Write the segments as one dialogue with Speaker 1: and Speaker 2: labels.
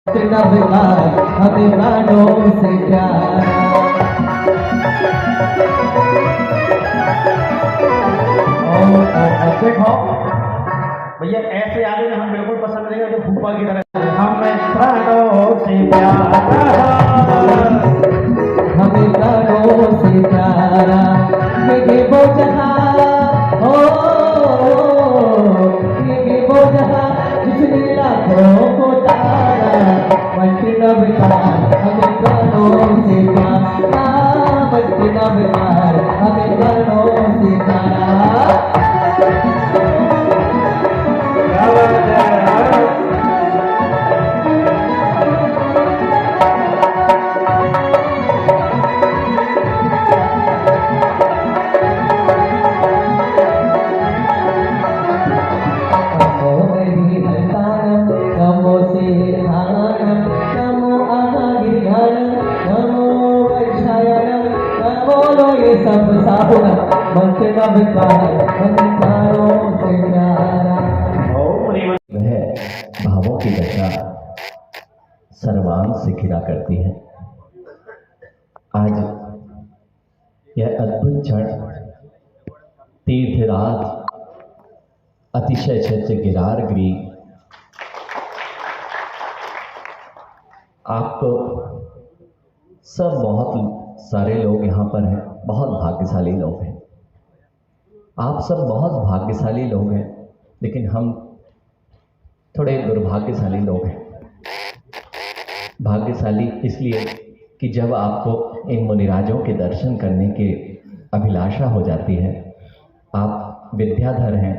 Speaker 1: इतना बेकार हमें प्राणों से प्यारा।
Speaker 2: और देखो भैया ऐसे आगे में हम बिल्कुल पसंद नहीं है जो फूफा की तरह हमें प्राणों से प्यारा,
Speaker 1: हमें प्राणों से प्यारा ये वो जहां हो, ये वो जहां जिसने लाखों को तारा। मंटना बेकार हमें प्राणों से प्यारा, मंटना बेकार हमें प्राणों से प्यारा। नमो सिंहासनम नमो अनागिरिहानम नमो वैशायनम नमो लो ये सब साहुना मंत्र बेकार हमें प्राणों से प्यारा।
Speaker 3: वह भावों की दशा सर्वांग से घिरा करती है। आज यह अद्भुत क्षण तीर्थराज अतिशय छत्र गिरार गिरी आपको सब बहुत सारे लोग यहाँ पर हैं, बहुत भाग्यशाली लोग हैं। आप सब बहुत भाग्यशाली लोग हैं, लेकिन हम थोड़े दुर्भाग्यशाली लोग हैं। भाग्यशाली इसलिए कि जब आपको इन मुनिराजों के दर्शन करने की अभिलाषा हो जाती है, आप विद्याधर हैं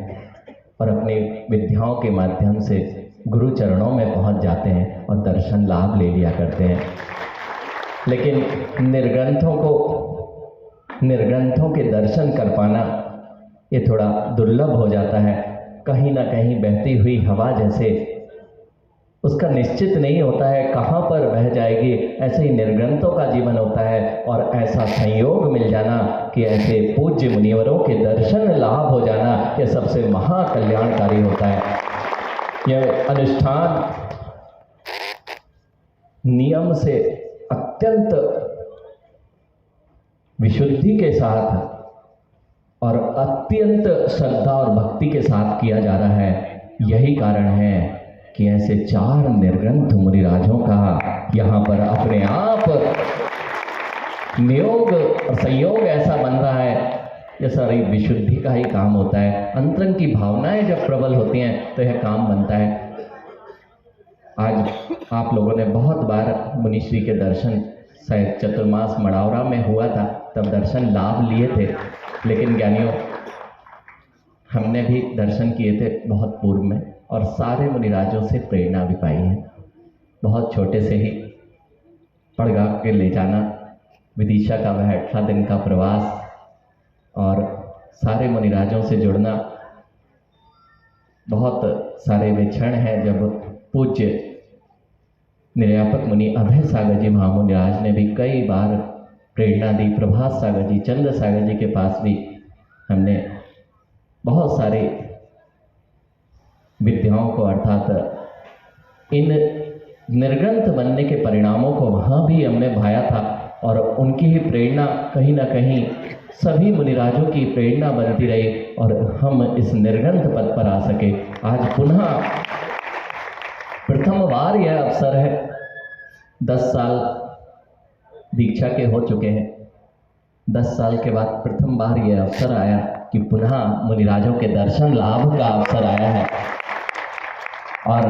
Speaker 3: और अपने विद्याओं के माध्यम से गुरु चरणों में पहुंच जाते हैं और दर्शन लाभ ले लिया करते हैं। लेकिन निर्ग्रंथों के दर्शन कर पाना ये थोड़ा दुर्लभ हो जाता है। कहीं ना कहीं बहती हुई हवा जैसे उसका निश्चित नहीं होता है कहाँ पर बह जाएगी, ऐसे ही निर्ग्रंथों का जीवन होता है। और ऐसा संयोग मिल जाना कि ऐसे पूज्य मुनिवरों के दर्शन लाभ हो जाना, यह सबसे महाकल्याणकारी होता है। यह अनुष्ठान नियम से अत्यंत विशुद्धि के साथ और अत्यंत श्रद्धा और भक्ति के साथ किया जा रहा है। यही कारण है कि ऐसे 4 निर्ग्रंथ मुनिराजों का यहाँ पर अपने आप नियोग और संयोग ऐसा बन रहा है। यह सारी विशुद्धि का ही काम होता है। अंतरंग की भावनाएं जब प्रबल होती हैं तो यह काम बनता है। आज आप लोगों ने बहुत बार मुनिश्री के दर्शन शायद चतुर्मास मड़ावरा में हुआ था, तब दर्शन लाभ लिए थे। लेकिन ज्ञानियों, हमने भी दर्शन किए थे बहुत पूर्व में और सारे मुनिराजों से प्रेरणा भी पाई है। बहुत छोटे से ही पड़गा के ले जाना, विदिशा का वह 18 दिन का प्रवास और सारे मुनिराजों से जुड़ना, बहुत सारे वे क्षण हैं जब पूज्य निर्यापक मुनि अभय सागर जी महामुनिराज ने भी कई बार प्रेरणा दी। प्रभात सागर जी, चंद्र सागर जी के पास भी हमने बहुत सारे विद्याओं को अर्थात इन निर्ग्रंथ बनने के परिणामों को वहाँ भी हमने भाया था और उनकी ही प्रेरणा कहीं ना कहीं सभी मुनिराजों की प्रेरणा बनती रही और हम इस निर्ग्रंथ पद पर आ सके। आज पुनः प्रथम बार यह अवसर है। 10 साल दीक्षा के हो चुके हैं, 10 साल के बाद प्रथम बार यह अवसर आया कि पुनः मुनिराजों के दर्शन लाभ का अवसर आया है। और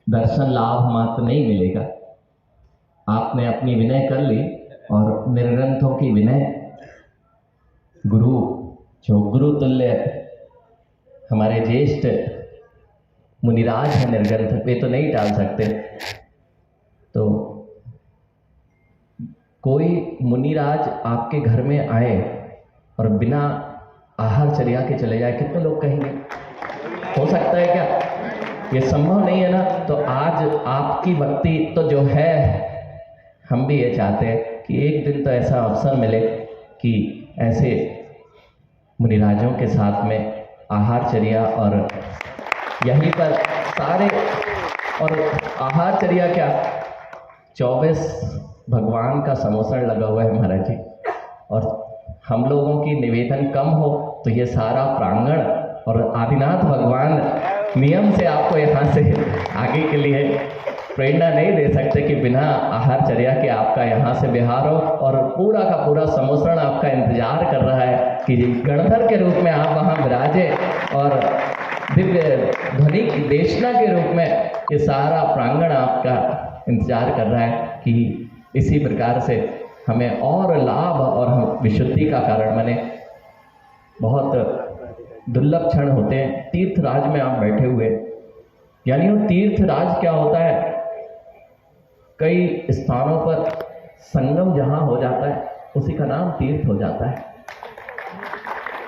Speaker 3: दर्शन लाभ मात्र नहीं मिलेगा, आपने अपनी विनय कर ली और निर्ग्रंथों की विनय गुरु, जो गुरु तुल्य हमारे ज्येष्ठ मुनिराज हैं निर्ग्रंथ, वे तो नहीं टाल सकते। तो कोई मुनिराज आपके घर में आए और बिना आहार चर्या के चले जाए, कितने लोग कहेंगे? हो सकता है क्या? ये संभव नहीं है ना। तो आज आपकी भक्ति तो जो है, हम भी ये चाहते हैं कि एक दिन तो ऐसा अवसर मिले कि ऐसे मुनिराजों के साथ में आहारचर्या और यहीं पर सारे और आहारचर्या क्या, 24 भगवान का समोसण लगा हुआ है महाराज जी, और हम लोगों की निवेदन कम हो तो ये सारा प्रांगण और आदिनाथ भगवान नियम से आपको यहाँ से आगे के लिए प्रेरणा नहीं दे सकते कि बिना आहारचर्या के आपका यहाँ से विहार हो, और पूरा का पूरा समोसण आपका इंतजार कर रहा है कि गणधर के रूप में आप वहाँ विराजे और दिव्य ध्वनि की देशना के रूप में ये सारा प्रांगण आपका इंतजार कर रहा है कि इसी प्रकार से हमें और लाभ और हम विशुद्धि का कारण बने। बहुत दुर्लभ क्षण होते हैं तीर्थ राज में आप बैठे हुए, यानी वो तीर्थ राज क्या होता है, कई स्थानों पर संगम जहाँ हो जाता है उसी का नाम तीर्थ हो जाता है।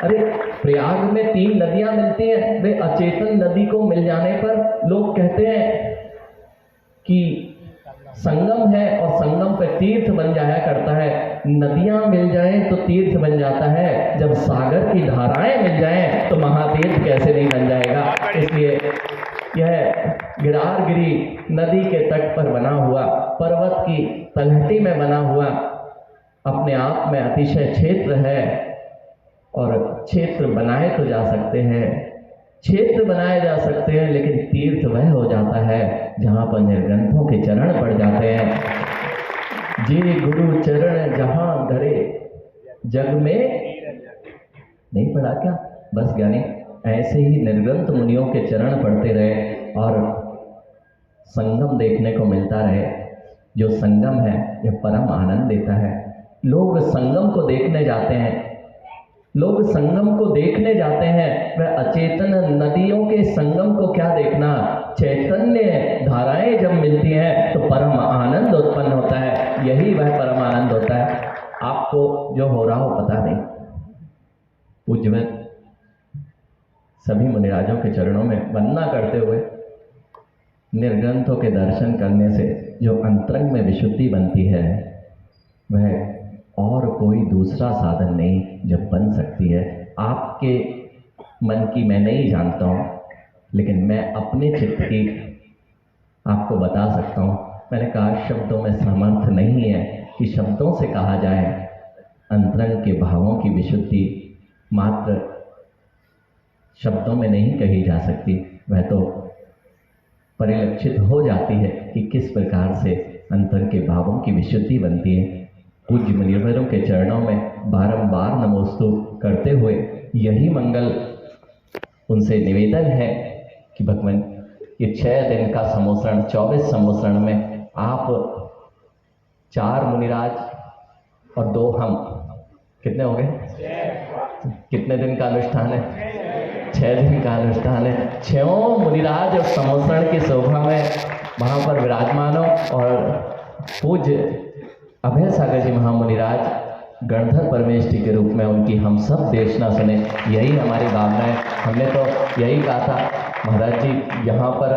Speaker 3: अरे प्रयाग में 3 नदियां मिलती हैं, वे अचेतन नदी को मिल जाने पर लोग कहते हैं कि संगम है और संगम पे तीर्थ बन जाया करता है। नदियां मिल जाएं तो तीर्थ बन जाता है, जब सागर की धाराएं मिल जाएं तो महातीर्थ कैसे नहीं बन जाएगा। इसलिए यह गिरारगिरी नदी के तट पर बना हुआ, पर्वत की तलहटी में बना हुआ अपने आप में अतिशय क्षेत्र है, और क्षेत्र बनाए तो जा सकते हैं, क्षेत्र बनाए जा सकते हैं, लेकिन तीर्थ वह हो जाता है जहाँ पर निर्ग्रंथों के चरण पड़ जाते हैं। जे गुरु चरण जहाँ धरे जग में नहीं पढ़ा क्या, बस ज्ञानी ऐसे ही निर्ग्रंथ मुनियों के चरण पड़ते रहे और संगम देखने को मिलता रहे। जो संगम है यह परम आनंद देता है। लोग संगम को देखने जाते हैं, लोग संगम को देखने जाते हैं, वह अचेतन नदियों के संगम को क्या देखना, चैतन्य धाराएं जब मिलती हैं तो परम आनंद उत्पन्न होता है। यही वह परम आनंद होता है। आपको जो हो रहा हो पता नहीं, पूज्यवत सभी मुनिराजों के चरणों में वंदना करते हुए निर्ग्रंथों के दर्शन करने से जो अंतरंग में विशुद्धि बनती है वह और कोई दूसरा साधन नहीं जब बन सकती है। आपके मन की मैं नहीं जानता हूँ, लेकिन मैं अपने चित्त की आपको बता सकता हूँ। मैंने कहा शब्दों में सामर्थ्य नहीं है कि शब्दों से कहा जाए। अंतरंग के भावों की विशुद्धि मात्र शब्दों में नहीं कही जा सकती, वह तो परिलक्षित हो जाती है कि किस प्रकार से अंतर के भावों की विशुद्धि बनती है। पूज्य मुनिवरों के चरणों में बारंबार नमोस्तु करते हुए यही मंगल उनसे निवेदन है कि भगवान ये 6 दिन का समोसरण, 24 समोसरण में आप 4 मुनिराज और 2 हम, कितने हो गए? कितने दिन का अनुष्ठान है? 6 दिन का अनुष्ठान है। 6 मुनिराज और समोसरण की शोभा में वहाँ पर विराजमान हो, और पूज्य अभय सागर जी महामुनिराज गणधर परमेष्ठी के रूप में उनकी हम सब देशना सुने, यही हमारी भावना है। हमने तो यही कहा था महाराज जी यहाँ पर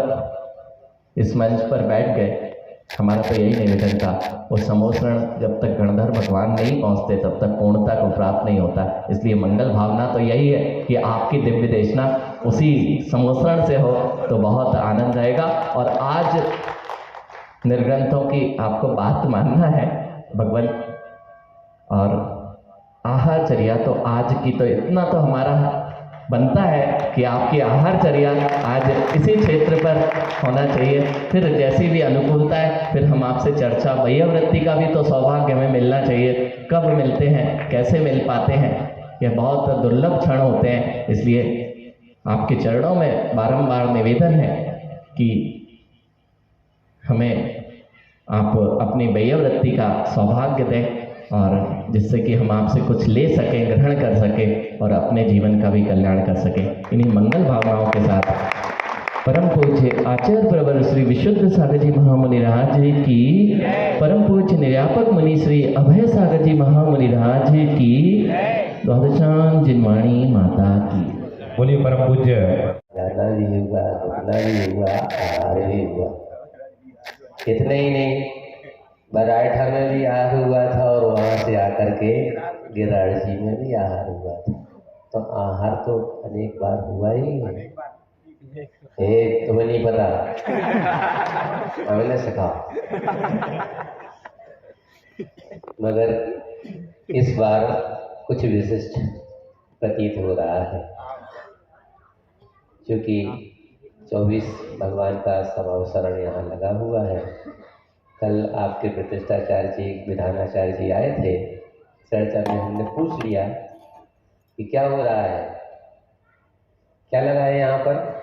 Speaker 3: इस मंच पर बैठ गए, हमारा तो यही निवेदन था, वो समोसरण जब तक गणधर भगवान नहीं पहुँचते तब तक पूर्णता को प्राप्त नहीं होता। इसलिए मंगल भावना तो यही है कि आपकी दिव्य देशना उसी समोसरण से हो तो बहुत आनंद रहेगा। और आज निर्ग्रंथों की आपको बात मानना है भगवान, और आहारचर्या तो आज की तो इतना तो हमारा बनता है कि आपकी आहारचर्या आज इसी क्षेत्र पर होना चाहिए। फिर जैसी भी अनुकूलता है फिर हम आपसे चर्चा, वैयावृत्ति का भी तो सौभाग्य हमें मिलना चाहिए। कब मिलते हैं, कैसे मिल पाते हैं, यह बहुत दुर्लभ क्षण होते हैं। इसलिए आपके चरणों में बारंबार निवेदन है कि हमें आप अपनी वैयावृत्ति का सौभाग्य दें, और जिससे कि हम आपसे कुछ ले सकें, ग्रहण कर सकें और अपने जीवन का भी कल्याण कर सकें। इन्हीं मंगल भावनाओं के साथ परम पूज्य आचार्य प्रवर श्री विशुद्ध सागर जी महामुनिराज की, परम पूज्य निर्यापक मुनि श्री अभय सागर जी महामुनिराज की, द्वादशान जिनवाणी माता की।
Speaker 2: बोलिए परम पूज्य।
Speaker 4: ज़्यादा भी हुआ, दुगना भी हुआ, आहार भी हुआ। इतने ही नहीं, बराइठा में भी आहार हुआ था और वहाँ से आकर के गिराड़सी में भी आहार हुआ था। तो आहार तो अनेक बार हुआ ही है। ये तुम्हें नहीं पता, हमने सिखा। मगर इस बार कुछ विशिष्ट प्रतीत हो रहा है, क्योंकि 24 भगवान का समावसरण यहाँ लगा हुआ है। कल आपके प्रतिष्ठाचार्य जी, विधानाचार्य जी आए थे, चर्चा में हमने पूछ लिया कि क्या हो रहा है, क्या लगा है यहाँ पर।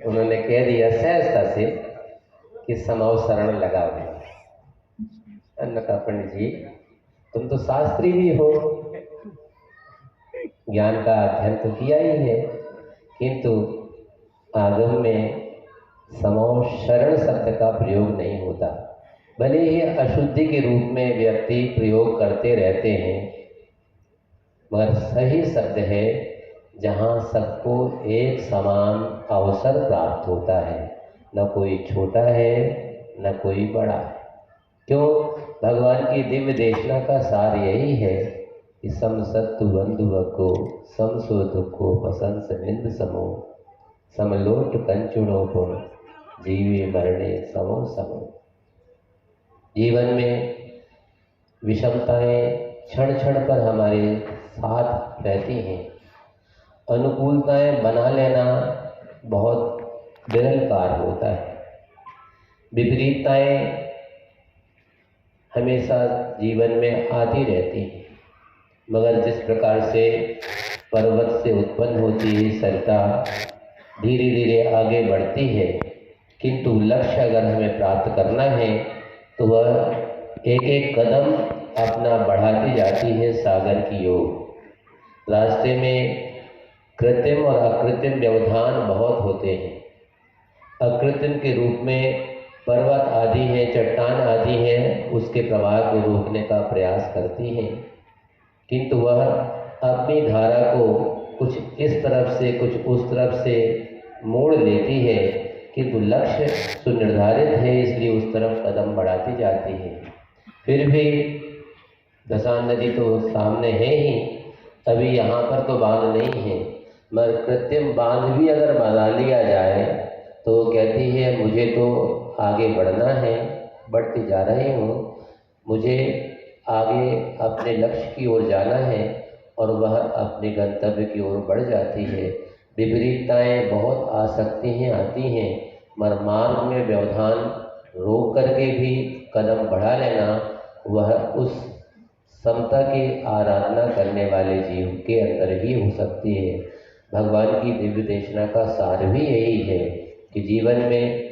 Speaker 4: उन्होंने कह दिया सहजता से कि समावसरण लगा हुआ है। अन्य का पंडित जी, तुम तो शास्त्री भी हो, ज्ञान का अध्ययन तो किया ही है, किंतु आगम में समावसरण शब्द का प्रयोग नहीं होता। भले ही अशुद्धि के रूप में व्यक्ति प्रयोग करते रहते हैं, मगर सही शब्द है जहाँ सबको एक समान अवसर प्राप्त होता है, न कोई छोटा है न कोई बड़ा है। क्यों? भगवान की दिव्य देशना का सार यही है कि सम सत्तु बंधु को सम सो दुखो पसंस निंद समो समलोट कंचुणों पर जीवे मरणे समो समो। जीवन में विषमताएं क्षण क्षण पर हमारे साथ रहती हैं। अनुकूलताएं बना लेना बहुत विरल कार्य होता है। विपरीतताएं हमेशा जीवन में आती रहती हैं, मगर जिस प्रकार से पर्वत से उत्पन्न होती है सरिता धीरे धीरे आगे बढ़ती है, किंतु लक्ष्य अगर हमें प्राप्त करना है तो वह एक एक कदम अपना बढ़ाती जाती है सागर की ओर। रास्ते में कृत्रिम और अकृत्रिम व्यवधान बहुत होते हैं। अकृत्रिम के रूप में पर्वत आदि है, चट्टान आदि है, उसके प्रवाह को रोकने का प्रयास करती हैं, किंतु वह अपनी धारा को कुछ इस तरफ से कुछ उस तरफ से मोड़ लेती है, किंतु लक्ष्य सुनिर्धारित है, इसलिए उस तरफ कदम बढ़ाती जाती है। फिर भी दसान नदी तो सामने है ही, अभी यहाँ पर तो बांध नहीं है, मगर कृत्रिम बांध भी अगर बना लिया जाए तो वो कहती है मुझे तो आगे बढ़ना है, बढ़ती जा रही हूँ, मुझे आगे अपने लक्ष्य की ओर जाना है, और वह अपने गंतव्य की ओर बढ़ जाती है। विपरीतताएं बहुत आ सकती हैं, आती हैं, मगर मार्ग में व्यवधान रोक करके भी कदम बढ़ा लेना वह उस समता की आराधना करने वाले जीव के अंदर ही हो सकती है। भगवान की दिव्य देशना का सार भी यही है कि जीवन में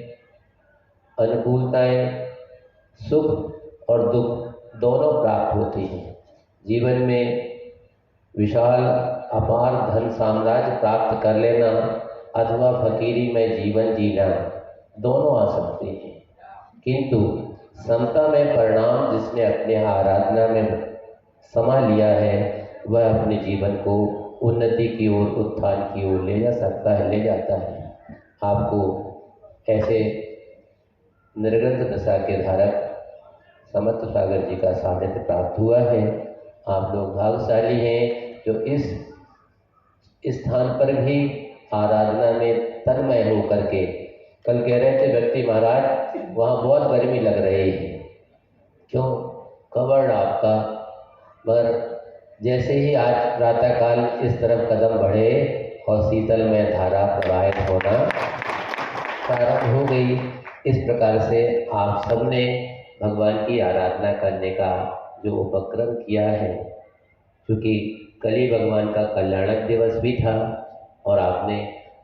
Speaker 4: अनुकूलताएं, सुख और दुख दोनों प्राप्त होती हैं। जीवन में विशाल अपार धन साम्राज्य प्राप्त कर लेना अथवा फकीरी में जीवन जीना दोनों आ सकते हैं, किंतु समता में परिणाम जिसने अपने आराधना में समा लिया है वह अपने जीवन को उन्नति की ओर, उत्थान की ओर ले जा सकता है, ले जाता है। आपको ऐसे निर्गत दशा के धारक समर्थ सागर जी का सानिध्य प्राप्त हुआ है। आप लोग भाग्यशाली हैं जो इस स्थान पर भी आराधना में तन्मय होकर के, कल कह रहे थे व्यक्ति महाराज वहाँ बहुत गर्मी लग रही है, क्यों? कवर्ण आपका, मगर जैसे ही आज प्रातःकाल इस तरफ कदम बढ़े और शीतल में धारा प्रवाहित होना प्रारंभ हो गई, इस प्रकार से आप सबने भगवान की आराधना करने का जो उपक्रम किया है, क्योंकि कल ही भगवान का कल्याणक दिवस भी था और आपने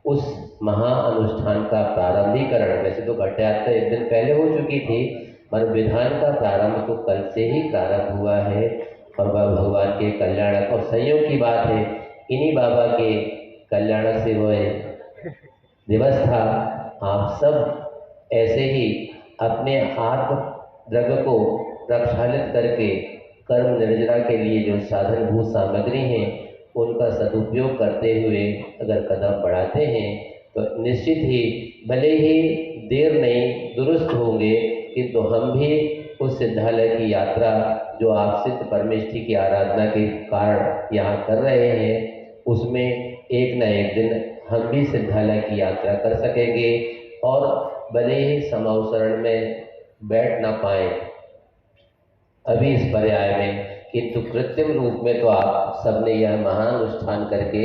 Speaker 4: उस महाअनुष्ठान का प्रारंभीकरण, वैसे तो घट यात्रा एक दिन पहले हो चुकी थी, पर विधान का प्रारंभ तो कल से ही प्रारंभ हुआ है, और वह भगवान के कल्याणक और संयोग की बात है, इन्हीं बाबा के कल्याणक से वह दिवस था। आप सब ऐसे ही अपने आत्म द्रव्य को प्रक्षालित करके कर्म निर्जरा के लिए जो साधनभूत सामग्री हैं उनका सदुपयोग करते हुए अगर कदम बढ़ाते हैं तो निश्चित ही भले ही देर नहीं दुरुस्त होंगे, किंतु हम भी उस सिद्धालय की यात्रा जो आप सिद्ध परमेष्ठी की आराधना के कारण यहाँ कर रहे हैं, उसमें एक न एक दिन हम भी सिद्धालय की यात्रा कर सकेंगे और भले ही समावसरण में बैठ ना पाए अभी इस पर्याय में, किंतु कृत्रिम रूप में तो आप सबने यह महान अनुष्ठान करके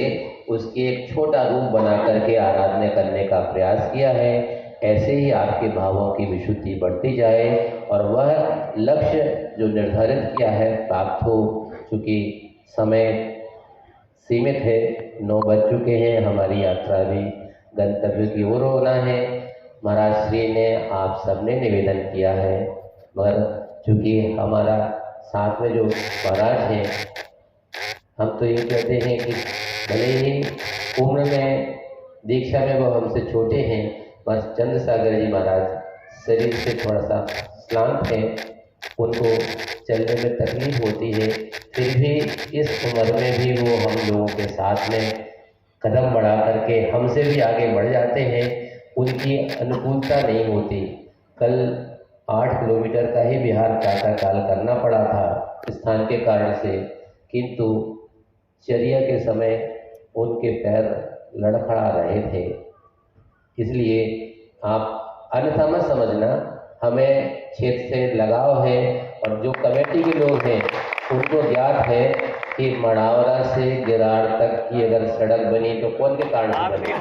Speaker 4: उसकी एक छोटा रूप बना करके आराधना करने का प्रयास किया है। ऐसे ही आपके भावों की विशुद्धि बढ़ती जाए और वह लक्ष्य जो निर्धारित किया है प्राप्त हो। चूँकि समय सीमित है, 9 बज चुके हैं, हमारी यात्रा भी गंतव्य की ओर होना है। महाराज श्री ने आप सबने निवेदन किया है, मगर चूँकि हमारा साथ में जो महाराज हैं, हम तो ये कहते हैं कि भले ही उम्र में दीक्षा में वो हमसे छोटे हैं, बस चंद्र सागर जी महाराज शरीर से थोड़ा सा श्रांत हैं, उनको चलने में तकलीफ होती है, फिर भी इस उम्र में भी वो हम लोगों के साथ में कदम बढ़ा करके हमसे भी आगे बढ़ जाते हैं। उनकी अनुकूलता नहीं होती। कल 8 किलोमीटर का ही बिहार प्रातः काल करना पड़ा था स्थान के कारण से, किंतु चर्या के समय उनके पैर लड़खड़ा रहे थे। इसलिए आप अन्यथा मत समझना, हमें क्षेत्र से लगाव है और जो कमेटी के लोग हैं उनको ज्ञात है कि मड़ावरा से गिराड़ तक की अगर सड़क बनी तो कौन के कारण से बनी।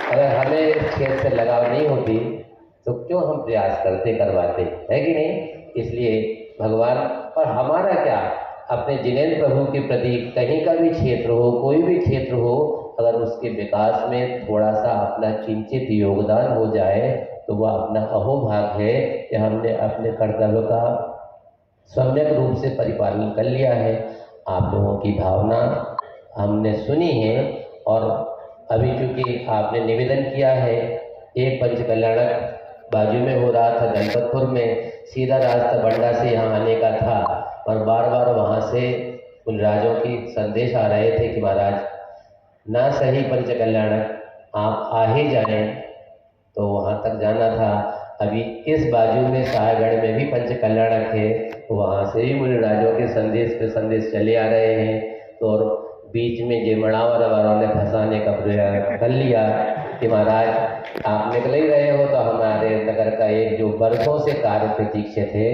Speaker 4: अगर हमें इस क्षेत्र से लगाव नहीं होती तो क्यों हम प्रयास करवाते, है कि नहीं। इसलिए भगवान और हमारा क्या, अपने जिनेन्द्र प्रभु के प्रति कहीं का भी क्षेत्र हो, कोई भी क्षेत्र हो, अगर उसके विकास में थोड़ा सा अपना किंचित योगदान हो जाए तो वह अपना अहोभाग है कि हमने अपने कर्तव्य का सम्यक रूप से परिपालन कर लिया है। आप लोगों की भावना हमने सुनी है और अभी चूँकि आपने निवेदन किया है, एक पंचकल्याणक बाजू में हो रहा था दलपतपुर में, सीधा रास्ता बंडा से यहाँ आने का था और बार बार वहाँ से उन राजों की संदेश आ रहे थे कि महाराज ना सही पंचकल्याणक आप आ ही जाएं, तो वहाँ तक जाना था। अभी इस बाजू में सायगढ़ में भी पंचकल्याणक है, तो वहाँ से भी मुनि राजों के संदेश पे संदेश चले आ रहे हैं। तो और बीच में जे मड़ावर वालों ने फंसाने का प्रयास कर लिया कि महाराज आप निकल ही रहे हो, तो हमारे नगर का एक जो वर्षों से कार्य प्रतीक्षित है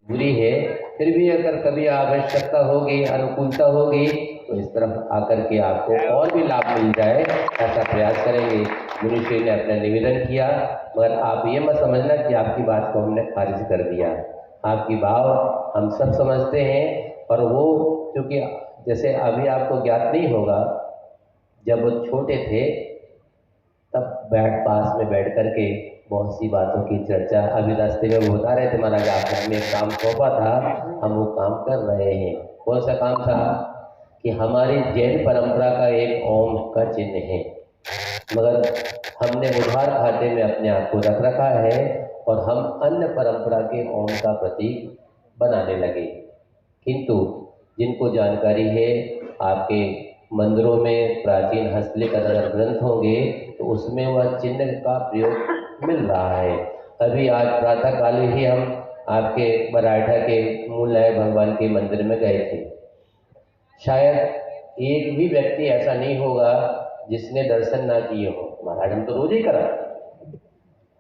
Speaker 4: बुरी है, फिर भी अगर कभी आवश्यकता होगी, अनुकूलता होगी तो इस तरफ आकर के आपको और भी लाभ मिल जाए, ऐसा प्रयास करेंगे। मुनिश्री ने अपना निवेदन किया, मगर आप ये मत समझना कि आपकी बात को हमने खारिज कर दिया। आपकी भाव हम सब समझते हैं और वो क्योंकि जैसे अभी आपको ज्ञात नहीं होगा, जब वो छोटे थे तब पास में बैठ करके बहुत सी बातों की चर्चा अभी रास्ते में वो बता रहे थे, महाराज आपने हमें एक काम सौंपा था, हम वो काम कर रहे हैं। कौन सा काम था कि हमारी जैन परंपरा का एक ओम का चिन्ह है, मगर हमने उधार खाते में अपने आप को रख रखा है और हम अन्य परंपरा के ओम का प्रतीक बनाने लगे। किंतु जिनको जानकारी है, आपके मंदिरों में प्राचीन हस्तलिखित ग्रंथ होंगे तो उसमें वह चिन्ह का प्रयोग मिल रहा है। अभी आज प्रातः काल ही हम आपके मराठा के मूलय भगवान के मंदिर में गए थे। शायद एक भी व्यक्ति ऐसा नहीं होगा जिसने दर्शन ना किए हो। महाराज हम तो रोज ही करा,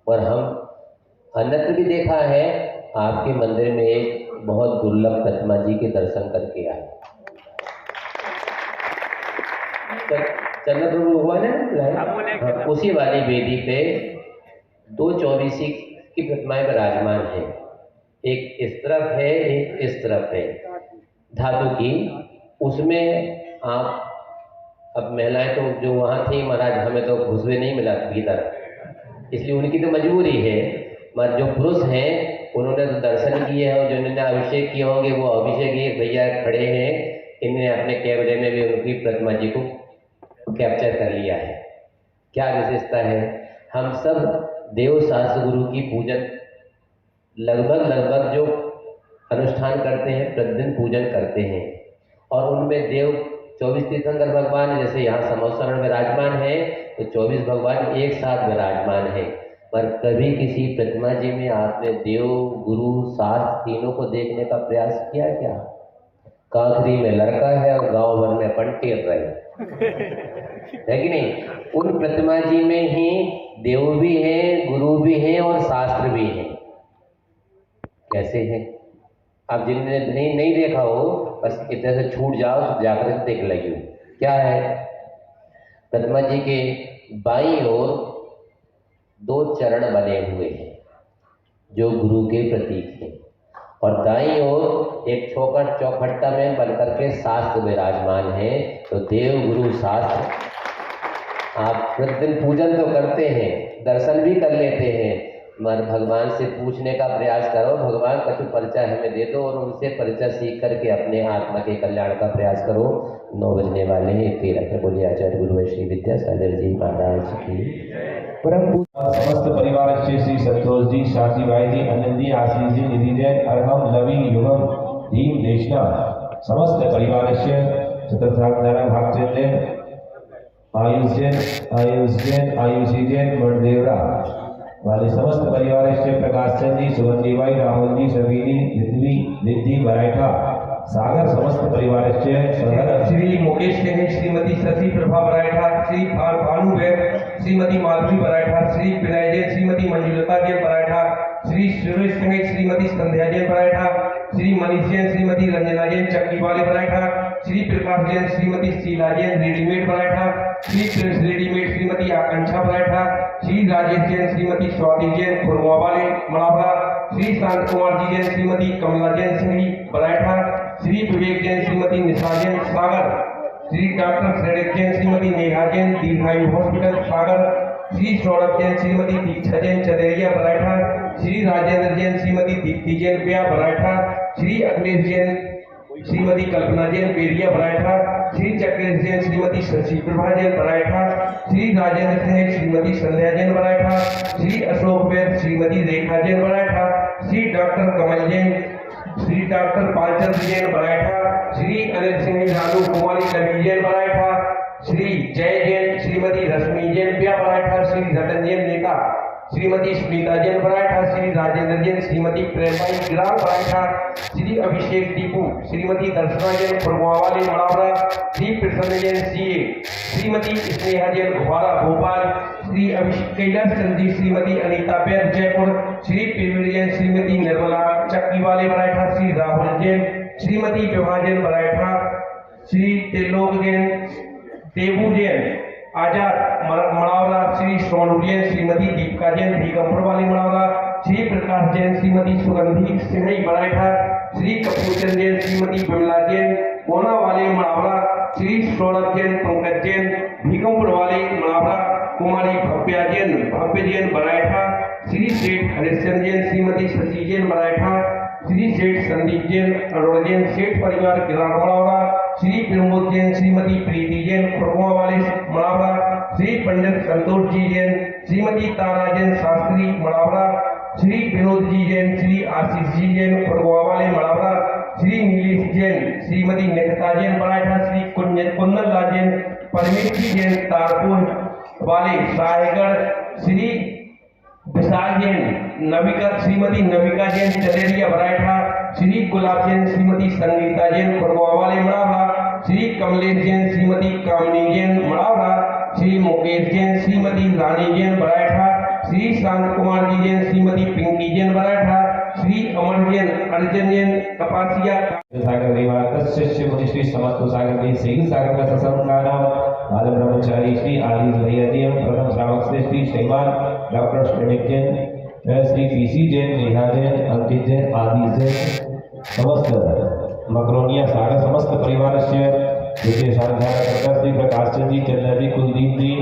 Speaker 4: और हम अन्यत्र भी देखा है, आपके मंदिर में एक बहुत दुर्लभ प्रतिमा जी के दर्शन करके आए। चंद्र प्रभु हुआ ना, उसी वाली वेदी पे 2 चौबीसी की प्रतिमाएं विराजमान है, एक इस तरफ है, एक इस तरफ है, धातु की। उसमें आप अब महिलाएं तो जो वहाँ थी, महाराज हमें तो घुसवे नहीं मिला भीतर, इसलिए उनकी तो मजबूरी है, मगर जो पुरुष हैं उन्होंने तो दर्शन किए हैं और जिन्होंने अभिषेक किए होंगे वो अभिषेक, ये भैया खड़े हैं, इन्होंने अपने कैमरे में भी उनकी प्रतिमा जी को कैप्चर कर लिया है। क्या विशेषता है, हम सब देव शास्त्र गुरु की पूजन लगभग जो अनुष्ठान करते हैं, प्रतिदिन पूजन करते हैं, और उनमें देव 24 तीर्थंकर भगवान, जैसे यहाँ समोसरण विराजमान है तो 24 भगवान एक साथ विराजमान है। पर कभी किसी प्रतिमा जी में आपने देव, गुरु, शास्त्र तीनों को देखने का प्रयास किया क्या? कांकरी में लड़का है और गांव भर में पंटेर रहे, है कि नहीं? उन प्रतिमा जी में ही देव भी हैं, गुरु भी हैं और शास्त्र भी हैं। कैसे हैं? आप जिनने नहीं देखा हो, बस इतने से छूट जाओ तो जाकर देख लगी। क्या है? प्रतिमा जी के बाईं ओर 2 चरण बने हुए हैं जो गुरु के प्रतीक हैं, और दाईं ओर एक चौखट्टा में बनकर के शास्त्र विराजमान है। तो देव, गुरु, शास्त्र आप प्रतिदिन पूजन तो करते हैं, दर्शन भी कर लेते हैं, मगर भगवान से पूछने का प्रयास करो, भगवान का जो परिचय हमें दे दो, और उनसे परिचय सीख करके अपने आत्मा के कल्याण का प्रयास करो। 9 बजने वाले हैं, 13 के बोलिए आचार्य गुरु श्री विद्यासागर जी महाराज की
Speaker 5: परम समस्त परिवार श्री संतोष जी, शास्त्री भाई जी, अनिल जी, आशीष जी, निधि जैन, अरहम, लवी, युगम, भीम, देशना, समस्त परिवार चतुर्थाधारा भागचंद, आयुष जैन, आयुषी जैन, मणदेवरा वाले समस्त परिवार प्रकाश चंद जी, सुगंधी भाई, राहुल जी, सवीनी, रिद्धि मराठा, सागर समस्त परिवार
Speaker 6: श्री मुकेश के श्रीमती शशि प्रभा बराठा, श्री भानु श्रीमती माधवी बराठा, श्री विनय जैन, श्रीमती मंजुलता जैन बराठा, श्री सुरेश सिंह, श्रीमती संध्या जैन बराठा, श्री मनीष जैन, श्रीमती रंजना जैन चक्की वाले Baratha, Shri Prakash Jain, Shrimati Sheela Jain readymade Baratha, Shri Prince readymade, Shrimati Akanksha Baratha, Shri Rajesh Jain, Shrimati Swati Jain Khurwa वाले मड़ावरा, श्री शांत कुमार जी जैन, श्रीमती कमला जैन सिंह बराठा, श्री विवेक जैन, श्रीमती निशा जैन सागर, श्री डॉक्टर श्रेणिक जैन, श्रीमती नेहा जैन दीर्घायु हॉस्पिटल सागर, श्री सौरभ जैन, श्रीमती दीक्षा जैन चदेरिया बराठा, श्री राजेंद्र जैन, श्रीमती दीप्ति जैन ब्या बराठा, श्री अखिलेश जैन, श्रीमती कल्पना जैन बेरिया बराठा, श्री चक्रेश जैन, श्रीमती शशि प्रभा जैन बराठा, श्री राजेंद्र सिंह, श्रीमती संध्या जैन बराठा, श्री अशोक वैद, श्रीमती रेखा जैन बराठा, श्री डॉक्टर कमल जैन, श्री डॉक्टर पालचंद जैन बराठा, श्री अनिल सिंह लालू कुमारी लवी जैन बराठा, श्री जय जैन, श्रीमती रश्मि जैन ब्या बराठा, श्री रतन जैन नेता, श्रीमती स्मिता जैन बराठा, श्री राजेंद्र जैन, श्रीमती प्रेमबाई गिराल बराठा, श्री अभिषेक दीपू, श्रीमती दर्शना जैन फुरवावाली मड़ावरा, श्री प्रसन्न जैन सीए, श्रीमती स्नेहा जैन घुवारा भोपाल, श्री अभिषेक कैलाश चंद जी, श्रीमती अनीता बैद जयपुर, श्री प्रवीण जैन, श्रीमती निर्मला चक्की वाले बराठा, श्री राहुल जैन, श्रीमती विभा जैन बराठा, श्री तेलोक जैन, टेबू जैन आजाद मड़ावरा, श्री सोनू जैन, श्रीमती दीपिका जैन भीगमपुर वाली मड़ावरा, श्री प्रकाश जैन, श्रीमती सुगंधी सिंह बराठा, श्री कपूरचंद जैन, श्रीमती विमला जैन कोना वाले मड़ावरा, श्री सौरभ जैन, पंकज जैन भीगमपुर वाले मड़ावरा, कुमारी भव्य जैन बराठा, श्री सेठ हरिश्चंद जैन, श्रीमती शशि जैन बराठा, श्री सेठ संदीप जैन, अरुण जैन सेठ परिवार गिरावड़ा, श्री प्रमोद जैन, श्रीमती प्रीति जैन खुरवा वाले मड़ावरा, श्री पंडित संतोष जी जैन, श्रीमती तारा जैन शास्त्री मड़ावरा, श्री विनोद जी जैन, श्री आशीष जी जैन खुरवा वाले मड़ावरा, श्री नीलेश जैन, श्रीमती नेता जैन बराठा, श्री कुंदन लाल जैन, परमेश्वरी जैन तारपुर वाले साहेगढ़, श्री विशाल जैन नविका, श्रीमती नविका जैन चलेरिया बराठा, श्री गुलाब जैन, श्रीमती संगीता जैन खुरवा वाले मड़ावरा, श्री कमलेश जैन, श्रीमती कामनी जैन मड़ावरा, श्री मुकेश जैन, श्रीमती रानी जैन बराठा, श्री शांत कुमार जी जैन, श्रीमती पिंकी जैन बराठा, श्री अमर जैन, अर्जन जैन कपासिया
Speaker 5: सागर देवाकर शिष्य मुनि श्री समस्त सागर जी सिंह सागर का सत्संग आदम ब्रह्मचारी श्री आदिज भैया जी एवं प्रथम श्रावक से श्री श्रीमान डॉक्टर श्रेणिक जैन, श्री पीसी जैन, नेहा जैन, अंकित जैन, आदिज जैन, समस्त मकरोनिया सागर समस्त परिवार से श्री प्रकाश चंद जी, चंद्र जी, कुलदीप जी,